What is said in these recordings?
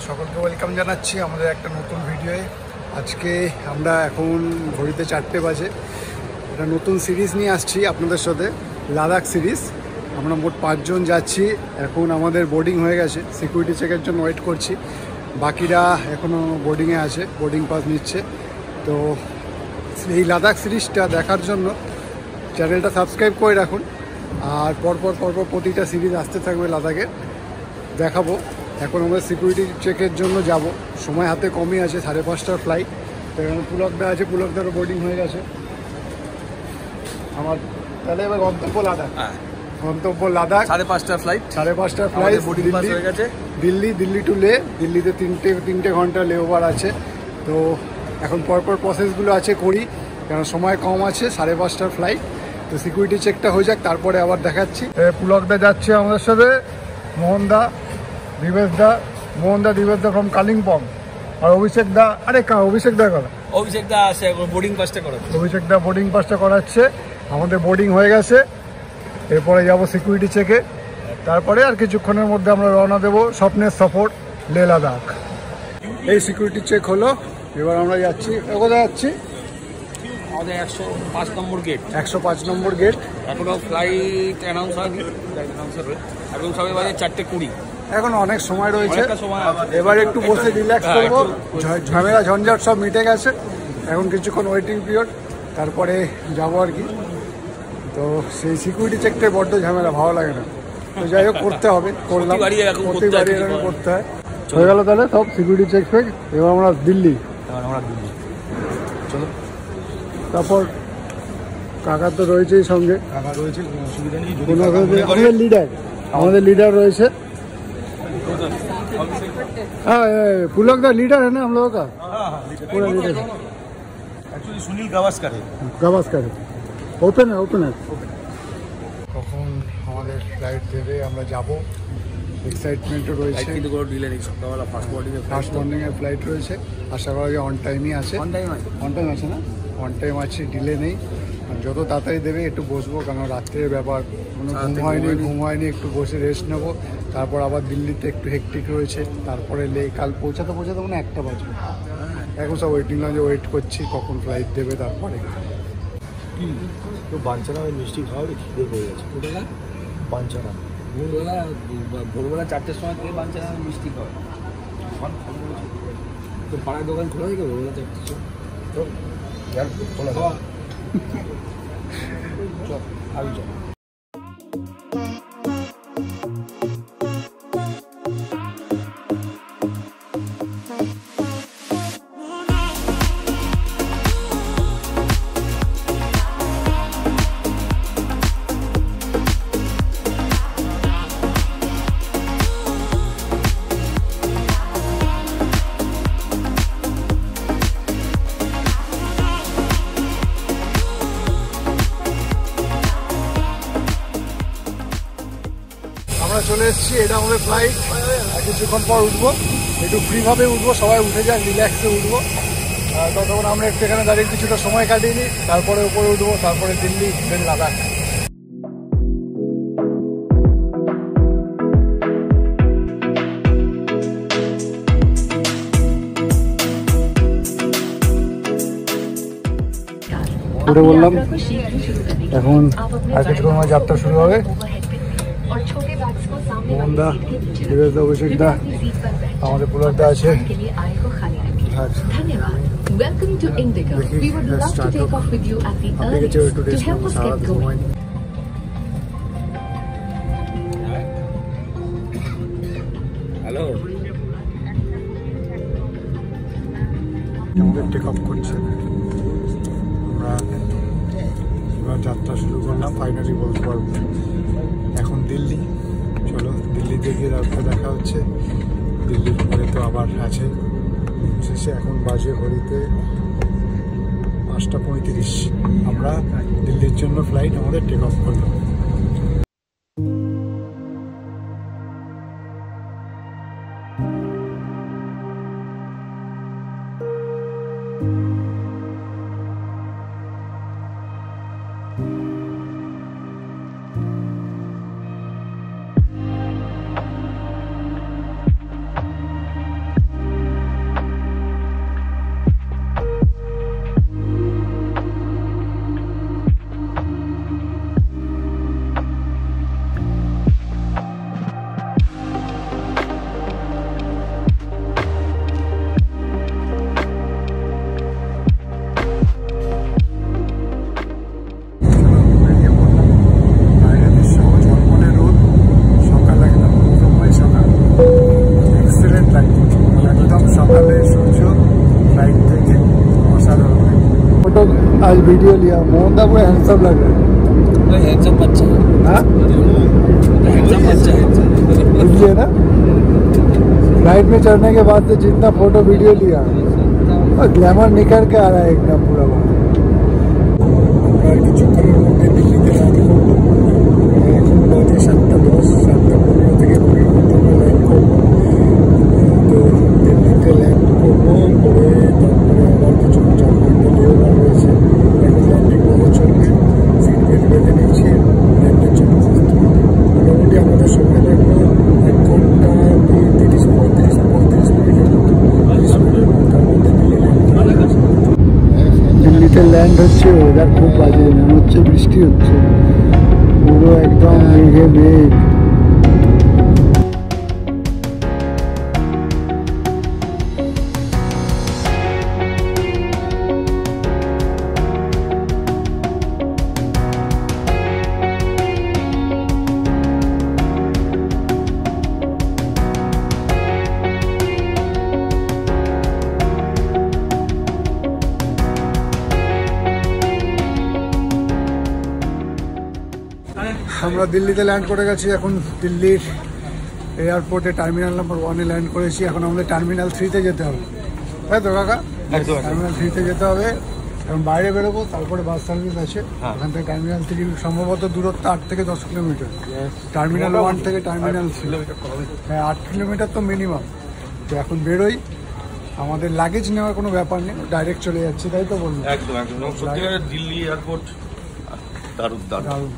সকলকে ওয়েলকাম জানাচ্ছি আমাদের একটা নতুন ভিডিওয়ে। আজকে আমরা এখন ঘড়িতে 4টে বাজে একটা নতুন সিরিজ নিয়ে আসছি আপনাদের সাথে, লাদাখ সিরিজ। আমরা মোট 5 জন যাচ্ছি। এখন আমাদের বোর্ডিং হয়ে গেছে, সিকিউরিটি চেকের জন্য ওয়েট করছি। বাকিরা এখনও বোর্ডিংয়ে আছে, বোর্ডিং পাস নিচ্ছে। তো এই লাদাখ সিরিজটা দেখার জন্য চ্যানেলটা সাবস্ক্রাইব করে রাখুন। আর পরপর প্রতিটা সিরিজ আসতে থাকবে লাদাখে, দেখাবো। এখন আমরা সিকিউরিটি চেকের জন্য যাব, সময় হাতে কমই আছে, 5:30টার ফ্লাইট। তো এখানে পুলকদা আছে, পুলকদারও বোর্ডিং হয়ে গেছে। আমার তাহলে এবার গন্তব্য লাদাখ। গন্তব্য লাদাখ, 5:30টার ফ্লাইট। 5:30টার ফ্লাইট বোর্ডিং পাস হয়ে গেছে। দিল্লি টু লে। দিল্লিতে তিনটে ঘন্টা লে ওভার আছে। তো এখন পরপর প্রসেসগুলো আছে করি, কারণ সময় কম আছে, 5:30টার ফ্লাইট। তো সিকিউরিটি চেকটা হয়ে যাক, তারপরে আবার দেখাচ্ছি। পুলকদা যাচ্ছে আমাদের সাথে, মোহনদা, দিবেশদা, দিবেশদা ফ্রম কালিম্পং, আর অভিষেকদা। অভিষেকদা আছে বোর্ডিং পাসটা করাচ্ছে। অভিষেকদা বোর্ডিং পাসটা করাচ্ছে। আমাদের বোর্ডিং হয়ে গেছে, এরপরে যাব সিকিউরিটি চেকে। তারপরে আর কিছুক্ষণের মধ্যে আমরা রওনা দেবো স্বপ্নের সফর লে লাদাখ। এই সিকিউরিটি চেক হলো, এবার আমরা যাচ্ছি। কোথায় যাচ্ছি? আমাদের 105 নম্বর গেট। 105 নম্বর গেট। এখনো ফ্লাইট অ্যানাউন্স হয়নি, এখন সবাই বাজে 4:20। এখন অনেক সময় রয়েছে, সময় এবার একটু বসে রিল্যাক্স করবো। ঝামেলা ঝঞ্ঝাট সব মিটে গেছে, এখন কিছুক্ষণ ওয়েটিং পিরিয়ড, তারপরে যাবো আর কি। তো সেই সিকিউরিটি চেকটাই বড্ড ঝামেলা, ভালো লাগে না। তো যাই হোক, করতে হবে, করলাম। প্রতিবারই এরকম করতে হয়। হয়ে গেল তাহলে সব সিকিউরিটি চেক ফেক। এবার আমরা দিল্লি। চলো। তারপর কাকা তো রয়েছেই সঙ্গে, আমাদের লিডার রয়েছে। हाँ पुलक दा लीडर है ना हम लोगों का, पूरा लीडर। एक्चुअली सुनील गावस्कर है। ओपन है কখন আমাদের ফ্লাইট দেবে, আমরা যাব। এক্সাইটমেন্টও রয়েছে, ফার্স্ট মর্নিংয়ের ফ্লাইট রয়েছে। আশা করা যায় অন টাইমই আছে। অন টাইম আছে না? অন টাইম আছে, ডিলে নেই। যত তাড়াতাড়ি দেবে একটু বসবো, কারণ রাত্রের ব্যাপার, কোনো ঘুম হয়নি, একটু বসে রেস্ট নেবো। তারপর আবার দিল্লিতে একটু হেকটিক রয়েছে, তারপরে কাল পৌঁছাতে মানে 1টা বাজবে। এখন সব ওয়েটিং লঞ্চে ওয়েট করছি কখন ফ্লাইট দেবে। তারপরে তো বাঞ্ছানা মিষ্টি খাওয়াবে, খিদে পেয়ে গেছে। কোথায় বাঞ্ছানা? ভোরবেলা 4টের সময় থেকে বাঞ্ছানা মিষ্টি খাওয়াবে। তো পাড়ার দোকান খোলা থাকে ভোরবেলা 4টের সময়। তো খোলা খাওয়া চল, আমি চল। আমরা চলে এসেছি, এটা আমাদের ফ্লাইট। আর কিছুক্ষণ পর উঠবো, একটু ফ্রিভাবে উঠবো, সবাই উঠে যায়, রিল্যাক্সে উঠবো। ততক্ষণ আমরা একটু এখানে দাঁড়িয়ে কিছুটা সময় কাটিয়ে নিই, তারপরে উপরে উঠবো, তারপরে দিল্লি, দেন লাদাখ। উঠে বললাম, এখন আর কিছুক্ষণ যাত্রা শুরু হবে। মোহনদা, দিবেশদা, অভিষেকদা, আমাদের পুলকদা আছে। হ্যালো, আমাদের টেক অফ করছে। আমরা এবার যাত্রা শুরু করলাম, ফাইনালি বলতে পারবো এখন দিল্লি। চলো দিল্লিতে গিয়ে রাস্তা দেখা হচ্ছে। দিল্লির পরে তো আবার আছে শেষে। এখন বাজে ঘড়িতে 5:35। আমরা দিল্লির জন্য ফ্লাইট আমাদের টেক অফ করলো। आज वीडियो लिया। मोहन दा पूरा हैंडसम लग रहा है। हैंडसम बच्चा है। हाँ हैंडसम बच्चा है। बुझलिए ना, फ्लाइट में चढ़ने के बाद से जितना फोटो वीडियो लिया और ग्लैमर निकल के आ रहा है एकदम पूरा बाहर। चक्करेर মধ্যে দিল্লিতে ল্যান্ড করবো। এখন বাজে 7:10, 7:15 থেকে আমরা ল্যান্ড করবো। তো দিল্লিতে ল্যান্ড করবো, করে তারপরে আবার কিছু 4 ঘন্টা লেওভার রয়েছে। এখন ল্যান্ডিং মোডে চলবে, সিট বেল্ট বেঁধে নিয়েছি, ল্যান্ডের জন্য প্রস্তুত। মোটামুটি আমাদের সময় লাগবে 1 ঘন্টা 30-35 মিনিটের মতো। 30 মিনিটের মধ্যে দিল্লিতে ল্যান্ড হচ্ছে। ওয়েদার খুব বাজে, মনে হচ্ছে বৃষ্টি হচ্ছে, পুরো একদম মেঘে মেঘ। আমরা দিল্লিতে ল্যান্ড করে গেছি। এখন দিল্লির এয়ারপোর্টে টার্মিনাল নাম্বার 1-এ ল্যান্ড করেছি। এখন আমাদের টার্মিনাল 3-তে যেতে হবে, তাই তো কাকা? টার্মিনাল 3-তে যেতে হবে। এখন বাইরে বেরোবো, তারপরে বাস সার্ভিস আছে। ওখান থেকে টার্মিনাল 3 সম্ভবত দূরত্ব 8 থেকে 10 কিলোমিটার। টার্মিনাল 1 থেকে টার্মিনাল 3, হ্যাঁ 8 কিলোমিটার তো মিনিমাম। তো এখন বেরোই, আমাদের লাগেজ নেওয়ার কোনো ব্যাপার নেই, ডাইরেক্ট চলে যাচ্ছি, তাই তো বলবো? একদম একদম সত্যি দিল্লি এয়ারপোর্ট দারুণ দারুণ।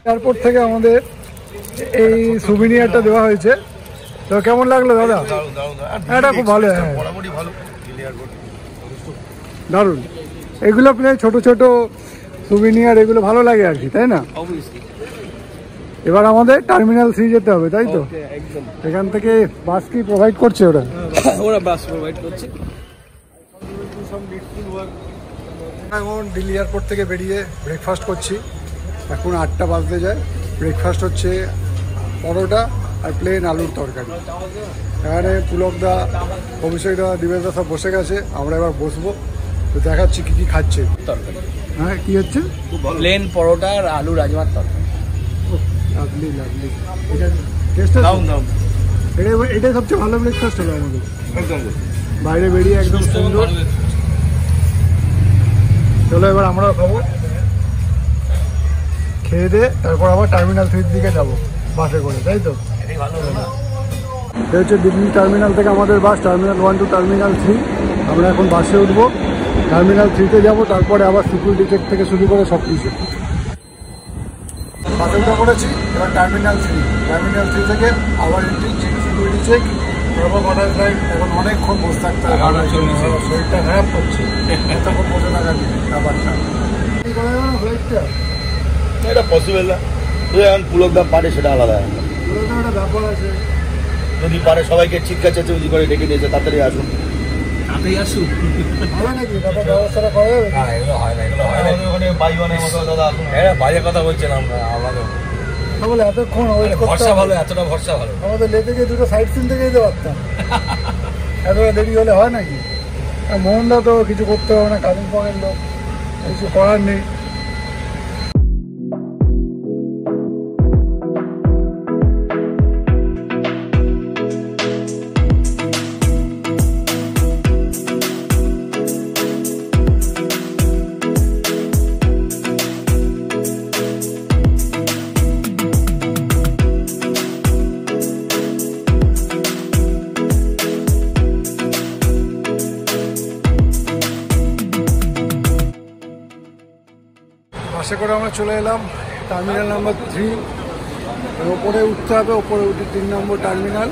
এয়ারপোর্ট থেকে আমাদের এই সুভিনিয়ারটা দেওয়া হয়েছে। তো কেমন লাগলো দাদা? এটা খুব ভালো, হ্যাঁ দারুণ। এগুলো প্রায় ছোট ছোট সুভিনিয়ার, এগুলো ভালো লাগে আর কি, তাই না? এবার আমাদের টার্মিনাল 3 যেতে হবে, তাই তো? এখান থেকে বাস কি প্রোভাইড করছে? ওরা বাস প্রোভাইড করছে। এখন দিল্লি এয়ারপোর্ট থেকে বেরিয়ে ব্রেকফাস্ট করছি। এখন 8টা বাজতে যায়। ব্রেকফাস্ট হচ্ছে পরোটা আর প্লেন আলুর তরকারি। এখানে পুলকদা, অভিষেকদা, দিবেশদা সব বসে গেছে, আমরা এবার বসবো। তো দেখাচ্ছি কী কী খাচ্ছে। তরকারি, হ্যাঁ কী হচ্ছে? প্লেন পরোটা আর আলু রাজমার তরকারি। লাভলি লাভলি, এটা টেস্ট এটাই সবচেয়ে ভালো ব্রেকফাস্ট হবে আমাদের। বাইরে বেরিয়ে একদম সুন্দর। চলো এবার আমরা খাবো, খেয়ে দিয়ে তারপর আবার টার্মিনাল 3-র দিকে যাবো বাসে করে, তাই তো? এটা হচ্ছে দিল্লি টার্মিনাল থেকে আমাদের বাস, টার্মিনাল 1 টু টার্মিনাল 3। আমরা এখন বাসে উঠবো, টার্মিনাল 3-তে যাবো, তারপরে আবার সিকিউরিটি চেক থেকে শুরু করে সব কিছু। বাসে উঠে পড়েছি, এবার টার্মিনাল 3। টার্মিনাল 3 থেকে আবার এন্ট্রি, সিকিউরিটি চেক, তারপর বর্ডার লাইন। এখন অনেকক্ষণ বসে থাকতে হবে, শরীরটা খারাপ করছে, এতক্ষণ বসে থাকা ব্যাপারটা। ফ্লাইটটা এটা পসিবল না, এখন পুলকদা পারে সেটা আলাদা। একটা ব্যাপার আছে, যদি পারে সবাইকে চিৎকার চেঁচামেচি করে ডেকে দিয়েছে, তাড়াতাড়ি আসুন, তাড়াতাড়ি আসুন। হবে নাকি ব্যাপার? ব্যবস্থাটা করা যাবে? না এগুলো হয় না, এগুলো হয় না। ওখানে বাইওয়ানের মতো দাদা আসুন। হ্যাঁ বাজে কথা বলছিলাম আমাদের। তাহলে এতক্ষণ ভরসা ভালো, এতটা ভরসা ভালো। আমাদের লেতে গিয়ে দুটো সাইড সিন থেকে যেতে পারতাম। এতটা দেরি হলে হয় নাকি? মোহনদা তো কিছু করতে হবে না, কালিম্পংয়ের লোক, কিছু করার নেই। বাসে করে আমরা চলে এলাম টার্মিনাল নাম্বার 3। ওপরে উঠতে হবে, ওপরে উঠে 3 নম্বর টার্মিনাল।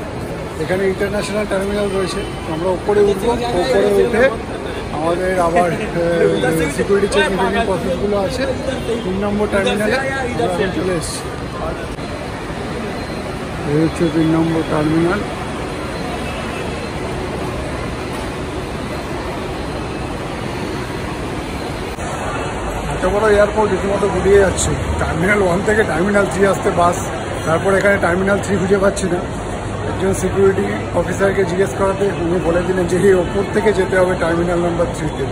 এখানে ইন্টারন্যাশনাল টার্মিনাল রয়েছে, আমরা ওপরে উঠবো। ওপরে উঠে আমাদের আবার সিকিউরিটি চেকিং প্রসেসগুলো আছে। 3 নম্বর টার্মিনালে আমরা চলে এসেছি। এই হচ্ছে 3 নম্বর টার্মিনাল। এত বড় এয়ারপোর্ট রীতিমতো গুলিয়ে যাচ্ছে। টার্মিনাল 1 থেকে টার্মিনাল 3 আসতে বাস, তারপর এখানে টার্মিনাল 3 খুঁজে পাচ্ছি না। একজন সিকিউরিটি অফিসারকে জিজ্ঞেস করাতে উনি বলে দিলেন যে এই ওপর থেকে যেতে হবে টার্মিনাল নাম্বার 3-তে।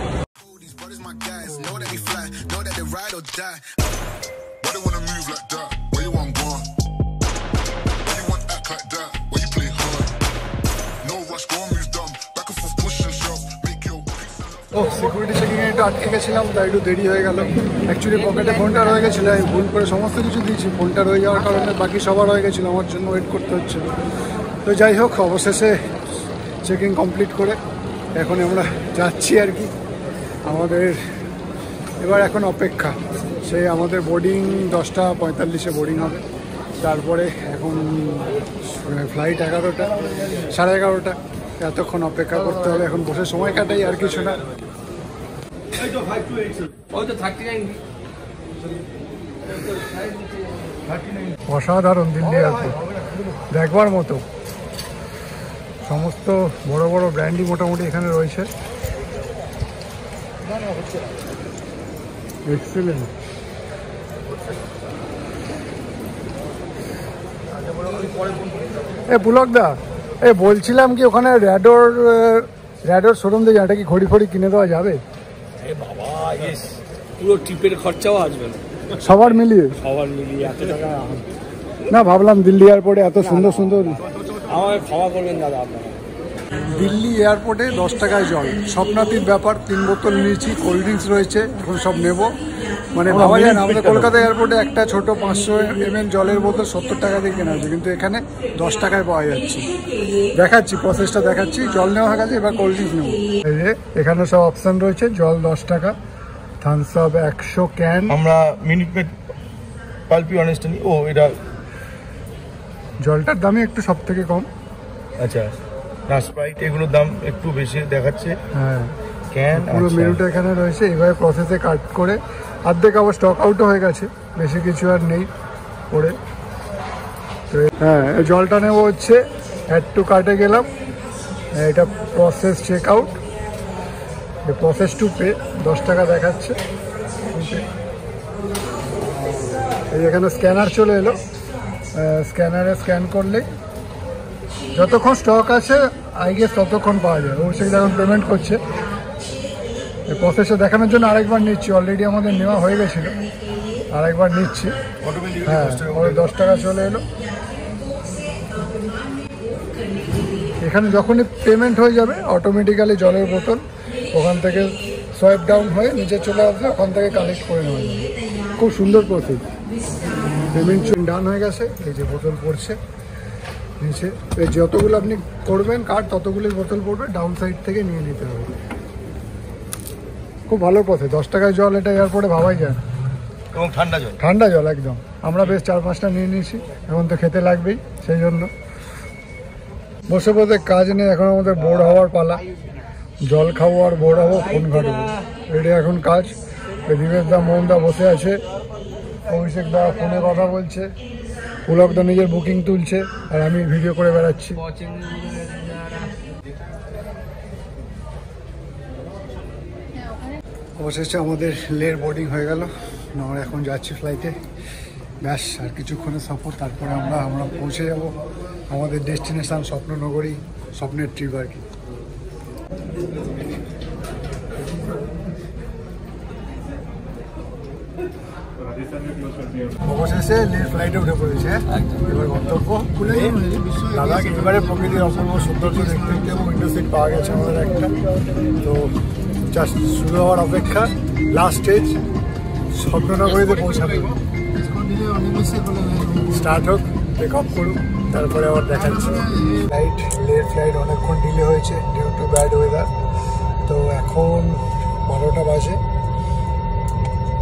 ও সিকিউরিটি চেকিংয়ে একটু আটকে গেছিলাম, তাই একটু দেরি হয়ে গেল। অ্যাকচুয়ালি পকেটে ফোনটা রয়ে গেছিলো, আমি ভুল করে সমস্ত কিছু দিয়েছি। ফোনটা রয়ে যাওয়ার কারণে বাকি সবার হয়ে গেছিলো, আমার জন্য ওয়েট করতে হচ্ছে। তো যাই হোক, অবশেষে চেকিং কমপ্লিট করে এখন আমরা যাচ্ছি আর কি। আমাদের এবার এখন অপেক্ষা, সেই আমাদের বোর্ডিং 10টা 45-এ বোর্ডিং হবে। তারপরে এখন ফ্লাইট 11টা 11:30। এতক্ষণ অপেক্ষা করতে হবে, এখন বসে সময় কাটাই, আর কিছু না। অসাধারণ দিল্লি এয়ারপোর্ট, দেখবার মতো। সমস্ত বড় বড় ব্র্যান্ডই মোটামুটি এখানে রয়েছে। এক্সেলেন্ট। পুলক দা, বলছিলাম কি ওখানে র্যাডোর শোরুম থেকে এটা কি ঘড়ি ফড়ি কিনে দেওয়া যাবে? বাবা, পুরো ট্রিপের খরচাও আসবে না সবার মিলিয়ে এত টাকা না। ভাবলাম দিল্লি এয়ারপোর্টে এত সুন্দর সুন্দর। আমাকে ক্ষমা করবেন দাদা, আপনারা। দিল্লি এয়ারপোর্টে 10 টাকায় জল, স্বপ্নাতীত ব্যাপার। 3 বোতল নিয়েছি, কোল্ড ড্রিঙ্কস রয়েছে, এখন সব নেব। মানে ভাবা যায় না, আমাদের কলকাতা এয়ারপোর্টে একটা ছোট 500 ml জলের বোতল 70 টাকা দিয়ে কেনা হচ্ছে, কিন্তু এখানে 10 টাকায় পাওয়া যাচ্ছে। দেখাচ্ছি, প্রসেসটা দেখাচ্ছি। জল নেওয়া হয়ে গেছে, এবার কোল্ড ড্রিঙ্কস নেব। এই যে এখানে সব অপশান রয়েছে। জল 10 টাকা, থামস আপ 100 ক্যান। আমরা মিনিট মেড পালপি অনেস্টলি। ও এটা জলটার দামই একটু সব থেকে কম। আচ্ছা, না স্প্রাইট এগুলোর দাম একটু বেশি দেখাচ্ছে। হ্যাঁ, ক্যান পুরো মেনুটা এখানে রয়েছে। এইভাবে প্রসেসে কাট করে অর্ধেক আবার স্টক আউটও হয়ে গেছে, বেশি কিছু আর নেই পরে। তো হ্যাঁ, জলটা নেবো হচ্ছে অ্যাড টু কার্টে গেলাম। এটা process check out, process to pay 10 টাকা দেখাচ্ছে। এই এখানে স্ক্যানার চলে এলো, স্ক্যানারে স্ক্যান করলে যতক্ষণ স্টক আছে আই গেস ততক্ষণ পাওয়া যায়। ও সেটা এখন পেমেন্ট করছে। প্রসেসটা দেখানোর জন্য আরেকবার নিচ্ছি, অলরেডি আমাদের নেওয়া হয়ে গেছিলো, আরেকবার নিচ্ছি। হ্যাঁ, ওর 10 টাকা চলে এলো। এখানে যখনই পেমেন্ট হয়ে যাবে অটোমেটিক্যালি জলের বোতল ওখান থেকে সোয়াইপ ডাউন হয়ে নিচে চলে আসবে, ওখান থেকে কালেক্ট করে নেওয়া যাবে। খুব সুন্দর প্রসেস। পেমেন্ট ডান হয়ে গেছে, এই যে বোতল পড়ছে নিচে। যতগুলো আপনি করবেন কার্ড, ততগুলোই বোতল পড়বে, ডাউন সাইড থেকে নিয়ে নিতে হবে। খুব ভালো পথে। 10 টাকায় জল, এটা এয়ারপোর্টে ভাবাই যায় না। এবং ঠান্ডা জল, ঠান্ডা জল একদম। আমরা বেশ 4-5টা নিয়ে নিয়েছি, এখন তো খেতে লাগবেই, সেই জন্য বসে বসে কাজ নেই। এখন আমাদের বোর্ড হওয়ার পালা। জল খাবো আর বোর্ড হবো, ফোন ঘাটবো, এটা এখন কাজ। দিবেশ দা, মোহন দা বসে আছে, অভিষেক দা ফোনে কথা বলছে, পুলক দা নিজের বুকিং তুলছে, আর আমি ভিডিও করে বেড়াচ্ছি। অবশেষে আমাদের লের বোর্ডিং হয়ে গেল। আমরা এখন যাচ্ছি ফ্লাইটে। ব্যাস আর কিছুক্ষণের সফর, তারপরে আমরা পৌঁছে যাব আমাদের ডেস্টিনেশন স্বপ্ননগরী, স্বপ্নের ট্রিপ আর কি। অবশেষে লের ফ্লাইটে উঠে পড়েছে। এবার গন্তব্য লাদাখ। এবারে প্রকৃতির অপূর্ব সৌন্দর্য দেখতে দেখতে উইন্ডো সিট পাওয়া গেছে আমাদের একটা। তো জাস্ট শুরু হওয়ার অপেক্ষা, লাস্ট স্টেজ স্বপ্ননগরীতে পৌঁছাবে। স্টার্ট হোক, টেক অফ করুক, তারপরে আবার দেখাচ্ছি। ফ্লাইট, লের ফ্লাইট অনেকক্ষণ ডিলে হয়েছে ডিউ টু ব্যাড ওয়েদার। তো এখন 12টা বাজে,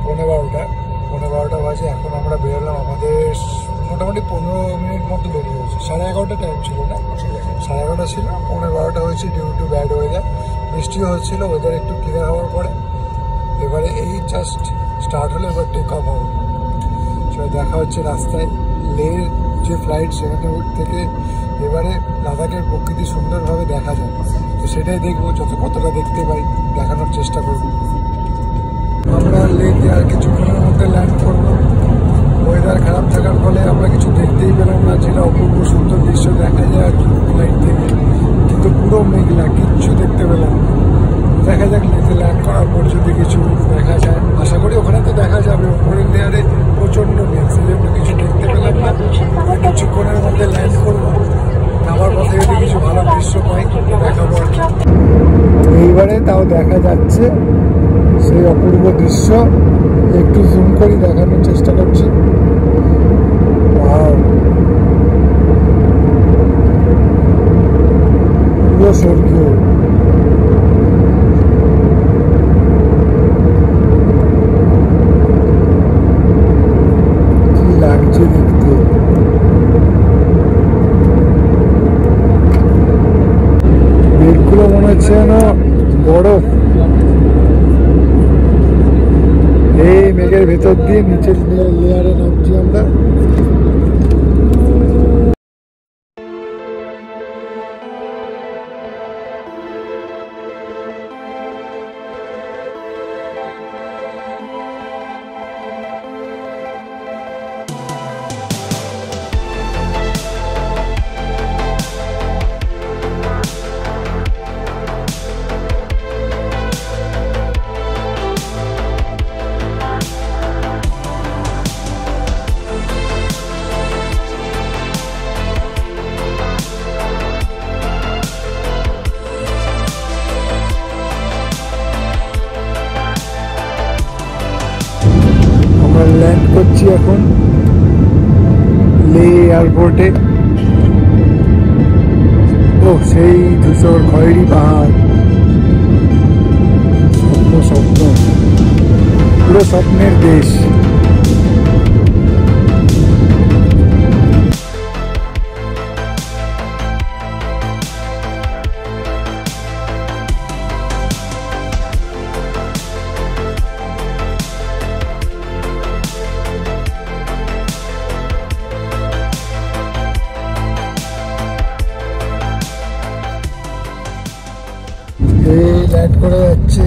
12:15। 12:15 বাজে। এখন আমরা বেরোলাম, আমাদের মোটামুটি 15 মিনিট মতো দেরি হয়েছে। 11:30 টাইম ছিল না, 11:30 ছিল, 12:15 হয়েছে ডিউ টু ব্যাড ওয়েদার। বৃষ্টিও হচ্ছিলো, ওয়েদার একটু ক্লিয়ার হওয়ার পরে এবারে এই জাস্ট স্টার্ট হলো, এবার টেক অফ হবে। সেটা দেখা হচ্ছে রাস্তায়। লেহ যে ফ্লাইট, সেখানে থেকে এবারে লাদাখের প্রকৃতি সুন্দরভাবে দেখা যায়, তো সেটাই দেখবো, কতটা দেখতে পাই দেখানোর চেষ্টা করবো। আমরা লেকে আর কিছুক্ষণের মধ্যে ল্যান্ড করবো। ওয়েদার খারাপ থাকার ফলে আমরা কিছু দেখতেই পেলাম না, যেটা অপূর্ব সুন্দর দৃশ্য দেখা যায় আর কি ফ্লাইট থেকে, কিন্তু পুরো মেঘলা, কিচ্ছু দেখতে পেলাম না। দেখা যাক লেকে ল্যান্ড করার পর যদি কিছু দেখা যায়, আশা করি ওখানে তো দেখা যাবে। ওপরের লেয়ারে প্রচণ্ড মেঘ, সেই জন্য কিছু দেখতে পেলাম না। কিছুক্ষণের মধ্যে ল্যান্ড করবো, নামার পথে যদি কিছু ভালো দৃশ্য পাই দেখাবো আর কি। এইবারে তাও দেখা যাচ্ছে সেই অপূর্ব দৃশ্য, একটু জুম করে দেখানোর চেষ্টা করছি। পুরো স্বর্গীয়। কি লাগছে দেখতে। মেঘগুলো মনে হচ্ছে যেন বরফ। এই মেঘের ভেতর দিয়ে নিচের লেয়ারে নামছি আমরা। ল্যান্ড করছি এখন লে এয়ারপোর্টে। ও সেই ধূসর খয়েরি পাহাড়, স্বপ্ন স্বপ্ন, পুরো স্বপ্নের দেশ। এই ল্যান্ড করে যাচ্ছে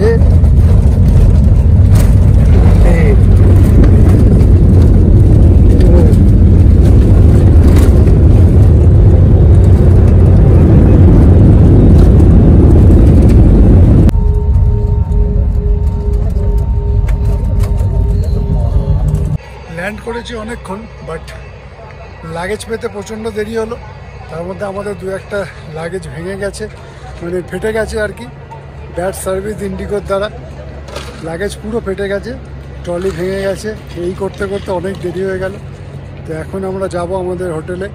ল্যান্ড করেছি অনেকক্ষণ, বাট লাগেজ পেতে প্রচণ্ড দেরি হলো। তার মধ্যে আমাদের দু একটা লাগেজ ভেঙে গেছে, মানে ফেটে গেছে আর কি, ব্যাড সার্ভিস ইন্ডিগোর দ্বারা লাগেজ পুরো ফেটে গেছে, ট্রলি ভেঙে গেছে। এই করতে করতে অনেক দেরি হয়ে গেল। তো এখন আমরা যাব আমাদের হোটেলে।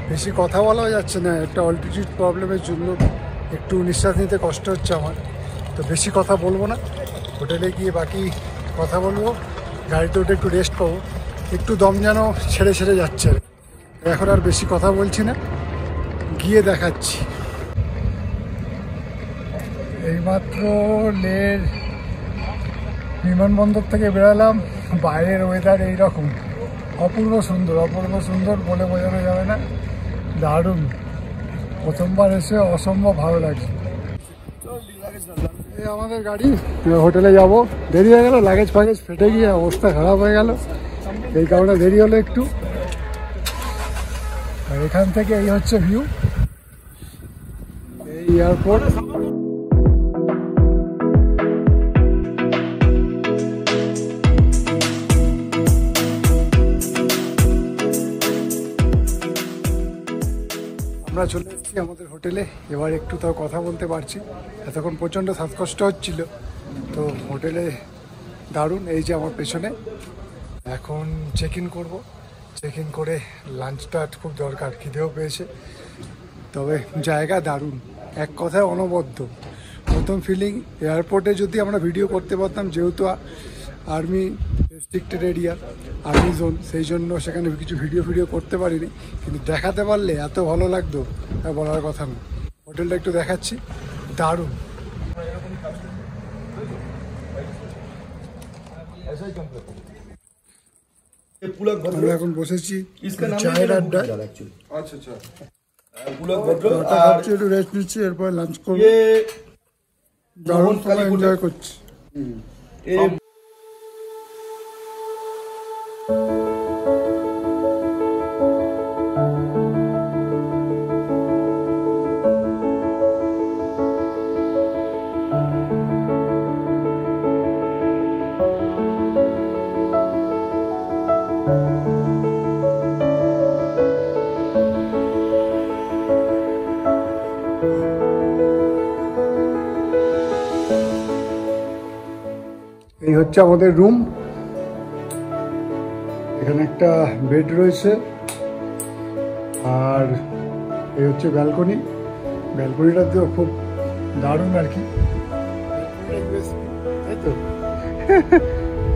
বেশি কথা বলাও যাচ্ছে না, একটা অল্টিটিউড প্রবলেমের জন্য একটু নিঃশ্বাস নিতে কষ্ট হচ্ছে আমার, তো বেশি কথা বলবো না। হোটেলে গিয়ে বাকি কথা বলবো, গাড়িতে উঠে একটু রেস্ট পাবো। একটু দম যেন ছেড়ে ছেড়ে যাচ্ছে, এখন আর বেশি কথা বলছি না, গিয়ে দেখাচ্ছি। এইমাত্র লের বিমানবন্দর থেকে বেরালাম। বাইরের ওয়েদার এইরকম, অপূর্ব সুন্দর, অপূর্ব সুন্দর বলে বোঝানো যাবে না, দারুণ। প্রথমবার এসে অসম্ভব ভালো লাগছে। এই আমাদের গাড়ি, হোটেলে যাব। দেরি হয়ে গেল, লাগেজ ফাগেজ ফেটে গিয়ে অবস্থা খারাপ হয়ে গেল, এই কারণে দেরি হলো একটু। আর এখান থেকে এই হচ্ছে ভিউ, এই এয়ারপোর্ট। আমরা চলে এসেছি আমাদের হোটেলে, এবার একটু তাও কথা বলতে পারছি। এতক্ষণ প্রচণ্ড শ্বাসকষ্ট হচ্ছিল। তো হোটেলে দারুণ, এই যে আমার পেছনে। এখন চেক ইন করবো, চেক ইন করে লাঞ্চটা খুব দরকার, খিদেও পেয়েছে। তবে জায়গা দারুণ, এক কথায় অনবদ্য। প্রথম ফিলিং, এয়ারপোর্টে যদি আমরা ভিডিও করতে পারতাম, যেহেতু army restricted area, army zone, সেই জন্য সেখানে কিছু ভিডিও করতে পারিনি, কিন্তু দেখাতে পারলে এত ভালো লাগতো তা বলার কথা না। হোটেলটা একটু দেখাচ্ছি, দারুণ। আমরা এখন বসেছি চায়ের আড্ডায়, একটু রেস্ট নিচ্ছি, এরপর লাঞ্চ করবো। দারুণ সময় এনজয় করছি। এই হচ্ছে আমাদের রুম, এখানে একটা বেড রয়েছে, আর এই হচ্ছে ব্যালকনি। ব্যালকনিটাতেও খুব দারুণ আর কি, তাই তো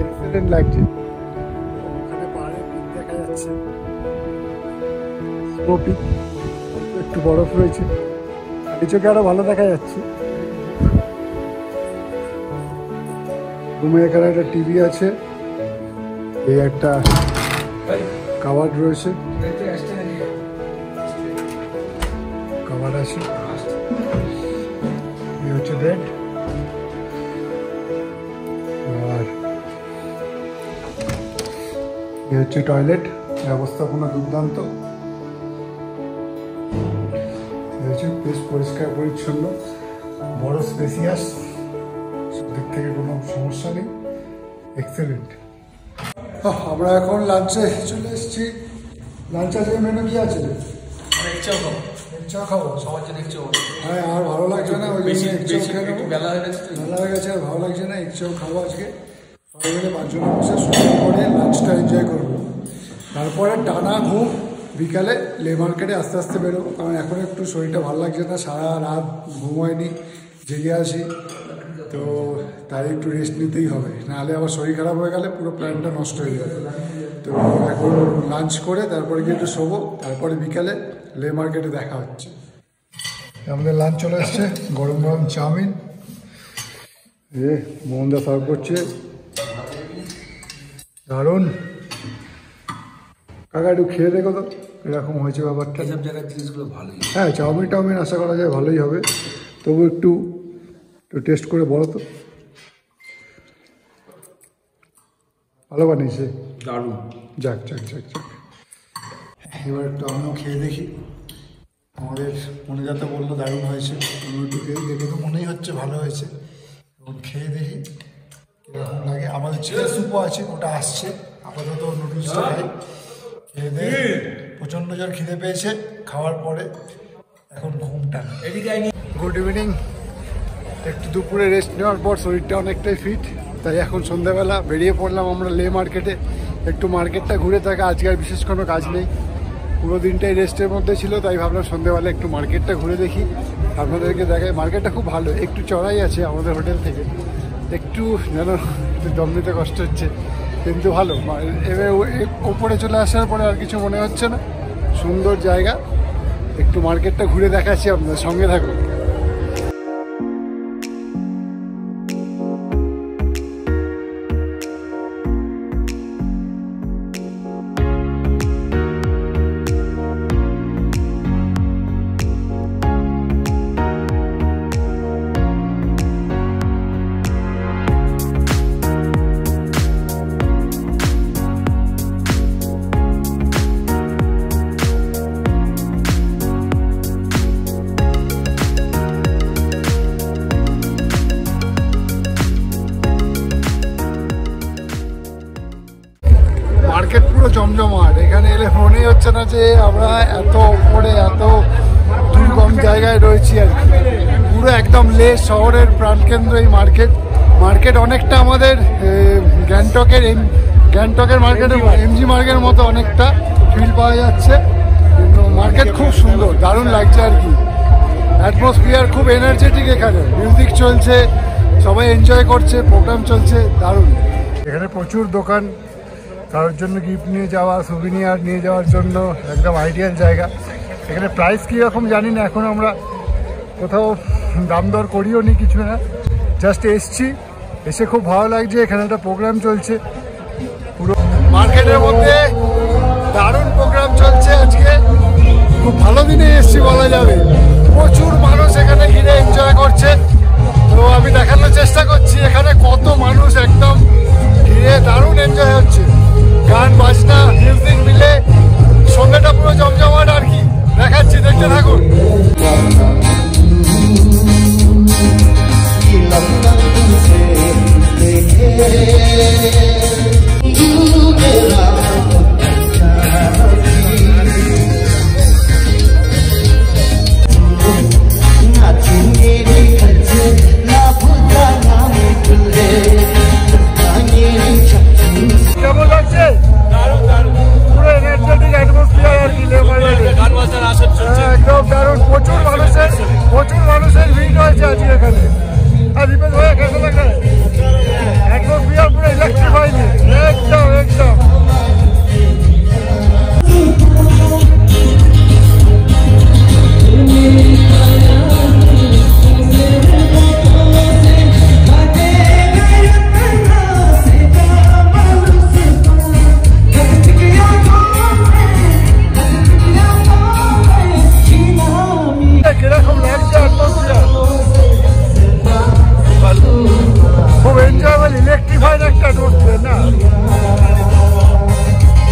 এক্সেলেন্ট লাগছে। ওখানে পাহাড়ের পিক দেখা যাচ্ছে, স্নো পিক, একটু বরফ রয়েছে, এই চোখে আরো ভালো দেখা যাচ্ছে। রুমে এখানে একটা টিভি আছে, এই একটা কাভার রয়েছে, কাভার আছে, এই হচ্ছে বেড, আর এই হচ্ছে টয়লেট, ব্যবস্থাপনা দুর্দান্ত, এই হচ্ছে বেশ পরিষ্কার পরিচ্ছন্ন, বড় স্পেসিয়াস, দিক থেকে কোনো সমস্যা নেই, এক্সেলেন্ট। আমরা এখন লাঞ্চে চলে এসেছি। লাঞ্চ আজকে মেনু কি আছে? চা খাবো সবার জন্য। হ্যাঁ, আর ভালো লাগছে না, ওই জন্য বেলা হয়ে গেছে, আর ভালো লাগছে না, ইচ্ছেও খাবো আজকে। সবাই মিলে 5 জন বসে শুরু করে লাঞ্চটা এনজয় করবো, তারপরে টানা ঘুম, বিকালে লে মার্কেটে আস্তে আস্তে বেরোবো, কারণ এখন একটু শরীরটা ভালো লাগছে না, সারা রাত ঘুম হয়নি, জেগে আছি, তো তাই একটু রেস্ট নিতেই হবে, নাহলে আবার শরীর খারাপ হয়ে গেলে পুরো প্ল্যানটা নষ্ট হয়ে যাবে। তো এখন লাঞ্চ করে তারপরে গিয়ে একটু শোবো, তারপরে বিকালে লে মার্কেটে দেখা হচ্ছে। আমাদের লাঞ্চ চলে এসছে, গরম গরম চাউমিন, মোহনদা সার্ভ করছে, দারুণ। কাকা একটু খেয়ে দেখো তো এরকম হয়েছে ব্যাপারটা। সব জায়গার জিনিসগুলো ভালোই। হ্যাঁ, চাউমিন আশা করা যায় ভালোই হবে, তবু একটু টেস্ট করে বলো তো। ভালো বানিয়েছে, দারুণ। যাক, এবার একটু আমিও খেয়ে দেখি। আমাদের মনে যাতে বললো দারুণ হয়েছে, আমি একটু দেখে তো মনেই হচ্ছে ভালো হয়েছে, এবং খেয়ে দেখি কীরকম লাগে। আমাদের চিকেন স্যুপও আছে, ওটা আসছে, আপাতত নুডলসটা খাই। খেয়ে দেখে প্রচণ্ড জোর খিদে পেয়েছে, খাওয়ার পরে এখন ঘুমটা। Good evening. একটু দুপুরে রেস্ট নেওয়ার পর শরীরটা অনেকটাই ফিট, তাই এখন সন্ধ্যাবেলা বেরিয়ে পড়লাম আমরা লে মার্কেটে। একটু মার্কেটটা ঘুরে থাকা, আজকে আর বিশেষ কোনো কাজ নেই, পুরো দিনটাই রেস্টের মধ্যে ছিল, তাই ভাবলাম সন্ধ্যাবেলা একটু মার্কেটটা ঘুরে দেখি, আপনাদেরকে দেখাই। মার্কেটটা খুব ভালো, একটু চড়াই আছে আমাদের হোটেল থেকে, একটু যেন একটু দম নিতে কষ্ট হচ্ছে, কিন্তু ভালো। এবার ওপরে চলে আসার পরে আর কিছু মনে হচ্ছে না, সুন্দর জায়গা। একটু মার্কেটটা ঘুরে দেখাচ্ছি, আপনাদের সঙ্গে থাকুন। মার্কেট পুরো জমজমাট, এখানে এলে মনেই হচ্ছে না যে আমরা এত উপরে এত দুর্গম জায়গায় রয়েছি আর কি। পুরো একদম লে শহরের প্রাণকেন্দ্র এই মার্কেট অনেকটা আমাদের গ্যাংটকের মার্কেটের এমজি মার্কেটের মতো অনেকটা ফিল পাওয়া যাচ্ছে, কিন্তু মার্কেট খুব সুন্দর, দারুণ লাগছে আর কি। অ্যাটমসফিয়ার খুব এনার্জেটিক, এখানে মিউজিক চলছে, সবাই এনজয় করছে, প্রোগ্রাম চলছে, দারুণ। এখানে প্রচুর দোকান, কারোর জন্য গিফট নিয়ে যাওয়া, সুভিনিয়ার নিয়ে যাওয়ার জন্য একদম আইডিয়াল জায়গা। এখানে প্রাইস কীরকম জানি না, এখন আমরা কোথাও দাম দর করিও নি, কিছু না, জাস্ট এসছি, এসে খুব ভালো লাগছে। এখানে একটা প্রোগ্রাম চলছে পুরো মার্কেটের মধ্যে, দারুণ প্রোগ্রাম চলছে আজকে, খুব ভালো দিনে এসছি বলা যাবে। প্রচুর মানুষ এখানে ঘিরে এনজয় করছে, তো আমি দেখানোর চেষ্টা করছি এখানে কত মানুষ একদম ঘিরে দারুণ এনজয় হচ্ছে। গান বাজনা মিউজিক মিলে সন্ধ্যাটা পুরো জমজমাট আর কি, দেখাচ্ছি, দেখতে থাকুন। কেমন লাগছে? পুরো এনার্জেটিক অ্যাটমসফিয়ার আর কি, একদম দারুণ। প্রচুর মানুষের ভিড় হয়েছে আজকে এখানে। আর দীপেশ ভাইয়া কেমন লাগে? অ্যাটমসফিয়ার পুরো ইলেকট্রিফাইড, একদম একদম। কিরকম লাগছে অ্যাটমসফিয়ার? খুব এনজয়েবল, ইলেকট্রিফাইড একটা অ্যাটমসফিয়ার না?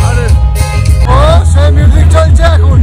আরে ও সে মিউজিক চলছে এখন।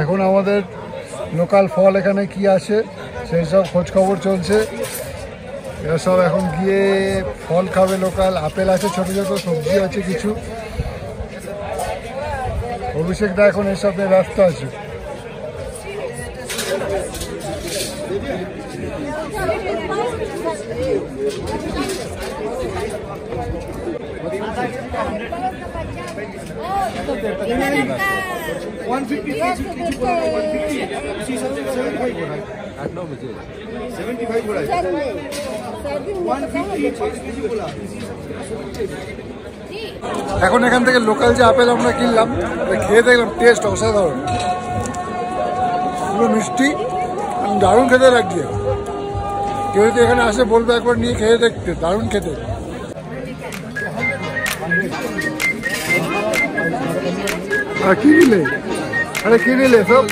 এখন আমাদের লোকাল ফল এখানে কি আসে সেই সব খোঁজ খবর চলছে। এরা সব এখন গিয়ে ফল খাবে। লোকাল আপেল আছে, ছোট ছোট সবজি আছে কিছু। অভিষেকটা এখন এইসব নিয়ে ব্যস্ত আছে। এখন এখান থেকে লোকাল যে আপেল আমরা কিনলাম খেয়ে দেখলাম, টেস্ট অসাধারণ, পুরো মিষ্টি, দারুণ খেতে লাগছে। কেউ যদি এখানে আসে বলবে একবার নিয়ে খেয়ে দেখতে, দারুণ খেতে। কি নিলে? আরে কি নিলে সব?